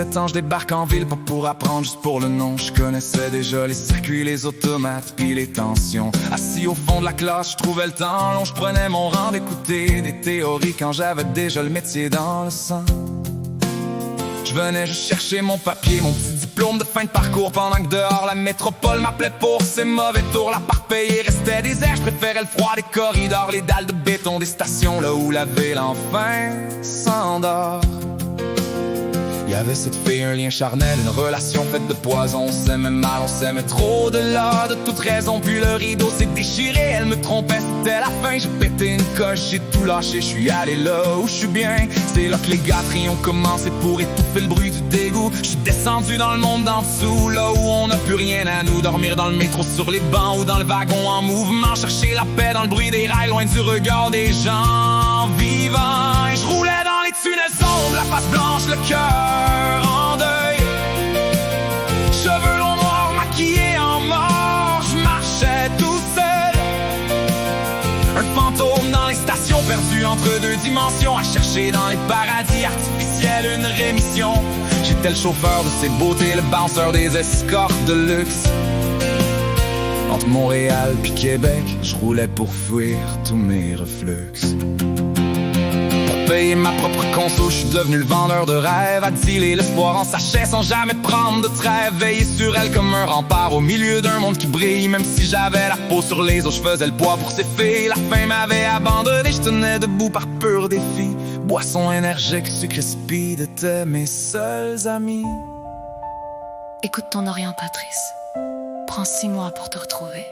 17 ans, je débarque en ville, pas pour apprendre, juste pour le nom. Je connaissais déjà les circuits, les automates, puis les tensions. Assis au fond de la classe, je trouvais le temps long. Je prenais mon rang d'écouter des théories quand j'avais déjà le métier dans le sang. Je venais juste chercher mon papier, mon petit diplôme de fin de parcours, pendant que dehors la métropole m'appelait pour ses mauvais tours. L'appart payé restait désert, je préférais le froid des corridors, les dalles de béton des stations, là où la ville enfin s'endort. Il y avait cette fille, un lien charnel, une relation faite de poison. On s'aimait mal, on s'aimait trop, de-là, de toute raison. Puis le rideau s'est déchiré, elle me trompait, c'était la fin. J'ai pété une coche, j'ai tout lâché, je suis allé là où je suis bien. C'est là que les gâteries ont commencé pour étouffer le bruit du dégoût. Je suis descendu dans le monde d'en dessous, là où on n'a plus rien à nous. Dormir dans le métro, sur les bancs ou dans le wagon en mouvement. Chercher la paix dans le bruit des rails, loin du regard des gens vivants. Et je roulais dans les tunnels sombres, la face blanche, le cœur en deuil. Cheveux longs noirs maquillés en mort, je marchais tout seul. Un fantôme dans les stations, perdu entre deux dimensions, à chercher dans les paradis artificiels une rémission. J'étais le chauffeur de ces beautés, le bouncer des escortes de luxe. Entre Montréal puis Québec, je roulais pour fuir tous mes reflux. Payer ma propre conso, je suis devenu le vendeur de rêves. À dealer l'espoir en sachet sans jamais prendre de trêve. Veiller sur elle comme un rempart au milieu d'un monde qui brille. Même si j'avais la peau sur les os, je faisais le poids pour ces filles. La faim m'avait abandonné, je tenais debout par pur défi. Boisson énergique, sucre et speed étaient mes seuls amis. Écoute ton orientatrice. Prends 6 mois pour te retrouver,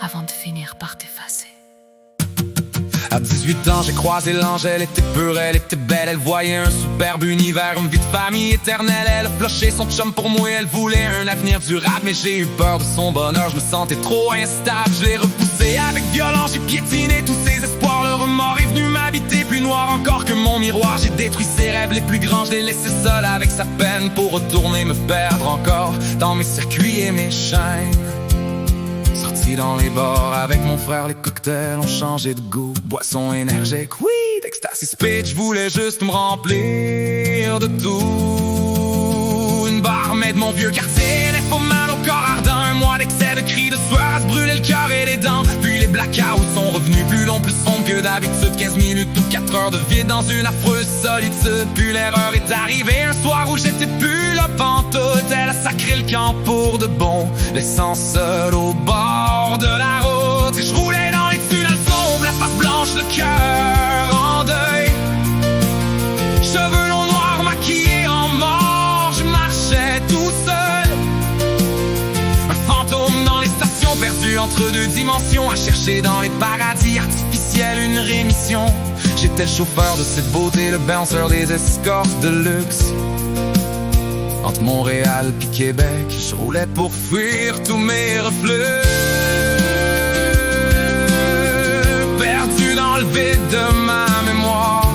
avant de finir par t'effacer. À 18 ans, j'ai croisé l'ange, elle était pure, elle était belle. Elle voyait un superbe univers, une vie de famille éternelle. Elle a floché son chum pour moi, elle voulait un avenir durable. Mais j'ai eu peur de son bonheur, je me sentais trop instable. Je l'ai repoussé avec violence, j'ai piétiné tous ses espoirs. Le remords est venu m'habiter, plus noir encore que mon miroir. J'ai détruit ses rêves les plus grands, je l'ai laissé seul avec sa peine, pour retourner me perdre encore dans mes circuits et mes chaînes. Sorti dans les bars avec mon frère, les cocktails ont changé de goût. Boisson énergique, oui, d'ecstasy speed, je voulais juste me remplir de tout. Une barmaid de mon vieux quartier, les faux mal au corps ardent. Un mois d'excès de cris de sueur à se brûler le cœur et les dents. Puis les blackouts sont revenus plus longs, plus sombres que d'habitude. 15 minutes ou 4 heures de vide dans une affreuse solitude. Puis l'erreur est arrivée un soir où j'étais plus là pantoute. Elle a sacré le camp pour de bon, laissant seul au bord de la route. Et je roulais dans les tunnels sombres, la face blanche, le cœur en deuil. Cheveux longs noirs maquillés en mort, je marchais tout seul. Un fantôme dans les stations, perdu entre deux dimensions, à chercher dans les paradis artificiels une rémission. J'étais le chauffeur de cette beauté, le bouncer des escortes de luxe. Entre Montréal puis Québec, je roulais pour fuir tous mes reflux. Perdu dans le vide de ma mémoire,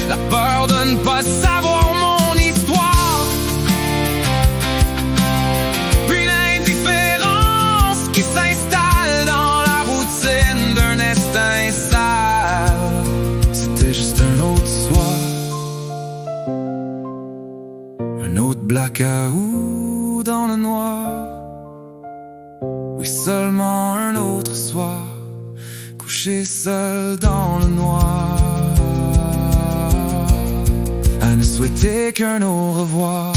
la peur de ne pas savoir mon histoire. Puis l'indifférence qui s'installe dans la routine d'un destin sale. C'était juste un autre soir, un autre blackout dans le noir. Oui, seulement un autre soir, couché seul dans le noir, à ne souhaiter qu'un au revoir.